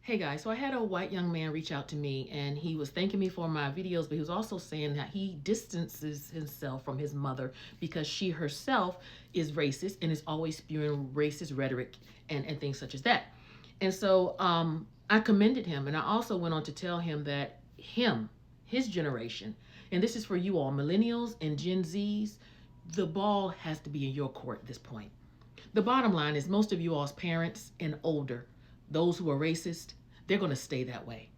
Hey guys, so I had a white young man reach out to me and he was thanking me for my videos, but he was also saying that he distances himself from his mother because she herself is racist and is always spewing racist rhetoric and things such as that. And so I commended him, and I also went on to tell him that his generation, and this is for you all, millennials and Gen Zs, the ball has to be in your court at this point. The bottom line is most of you all's parents and older, those who are racist, they're going to stay that way.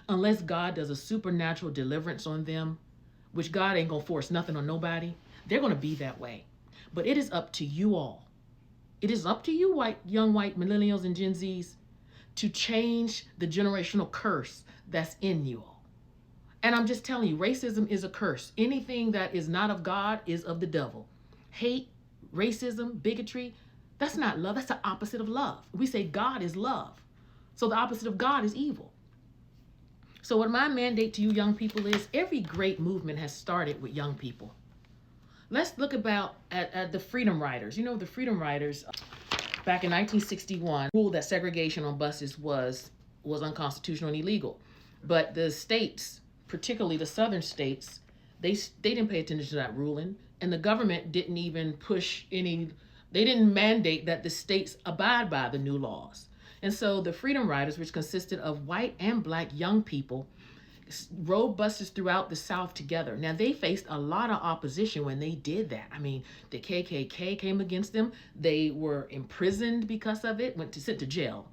Unless God does a supernatural deliverance on them, which God ain't going to force nothing on nobody, they're going to be that way. But it is up to you all. It is up to you, young white millennials and Gen Zs, to change the generational curse that's in you all. And I'm just telling you, racism is a curse. Anything that is not of God is of the devil. Hate, racism, bigotry, that's not love. That's the opposite of love. We say God is love. So the opposite of God is evil. So what my mandate to you young people is, every great movement has started with young people. Let's look at the Freedom Riders. You know, the Freedom Riders back in 1961 ruled that segregation on buses was unconstitutional and illegal. But the states, particularly the southern states, they didn't pay attention to that ruling, and the government didn't even they didn't mandate that the states abide by the new laws. And so the Freedom Riders, which consisted of white and black young people, rode buses throughout the South together. Now, they faced a lot of opposition when they did that. I mean, the KKK came against them. They were imprisoned because of it, went to sit to jail.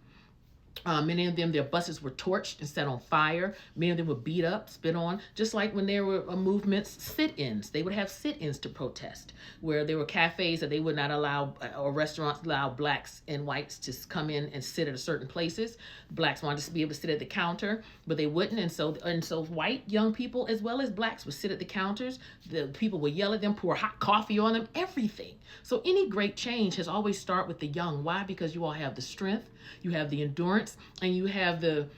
Many of them, their buses were torched and set on fire. Many of them were beat up, spit on, just like when there were movements, sit-ins. They would have sit-ins to protest, where there were cafes that they would not allow, or restaurants allow blacks and whites to come in and sit at certain places. Blacks wanted to be able to sit at the counter, but they wouldn't. And so white young people as well as blacks would sit at the counters. The people would yell at them, pour hot coffee on them, everything. So any great change has always started with the young. Why? Because you all have the strength, you have the endurance, and you have the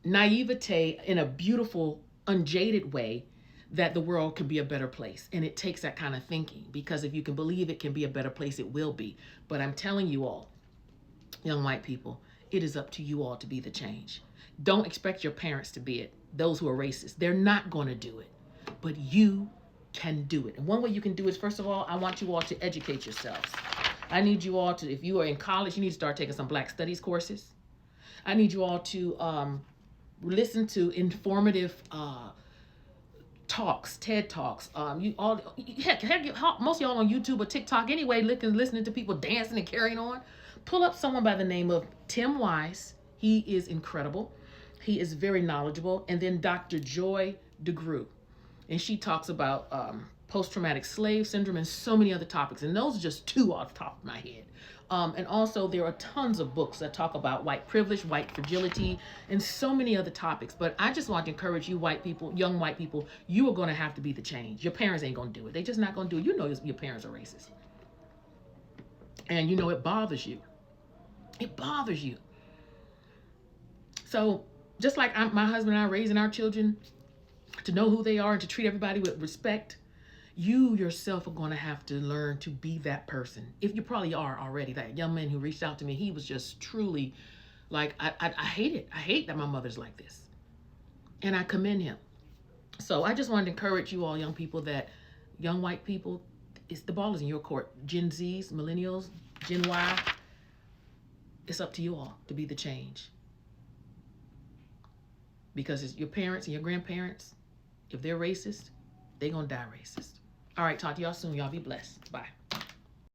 naivete in a beautiful, unjaded way that the world can be a better place. And it takes that kind of thinking, because if you can believe it can be a better place, it will be. But I'm telling you all, young white people, it is up to you all to be the change. Don't expect your parents to be it. Those who are racist, they're not going to do it. But you can do it. And one way you can do it is, first of all, I want you all to educate yourselves. I need you all to, if you are in college, you need to start taking some Black Studies courses. I need you all to listen to informative talks, TED Talks. Most of y'all on YouTube or TikTok anyway, listening to people dancing and carrying on. Pull up someone by the name of Tim Wise. He is incredible. He is very knowledgeable. And then Dr. Joy DeGruy. And she talks about post-traumatic slave syndrome and so many other topics. And those are just two off the top of my head. And also there are tons of books that talk about white privilege, white fragility, and so many other topics. But I just want to encourage you white people, young white people, you are going to have to be the change. Your parents ain't going to do it. They're just not going to do it. You know your parents are racist. And you know it bothers you. It bothers you. So just like my husband and I raising our children to know who they are and to treat everybody with respect, you yourself are going to have to learn to be that person. If you probably are already. That young man who reached out to me, he was just truly like, I hate it. I hate that my mother's like this. And I commend him. So I just wanted to encourage you all young people, that young white people, the ball is in your court. Gen Zs, millennials, Gen Y, it's up to you all to be the change. Because it's your parents and your grandparents, if they're racist, they're going to die racist. All right, talk to y'all soon. Y'all be blessed. Bye.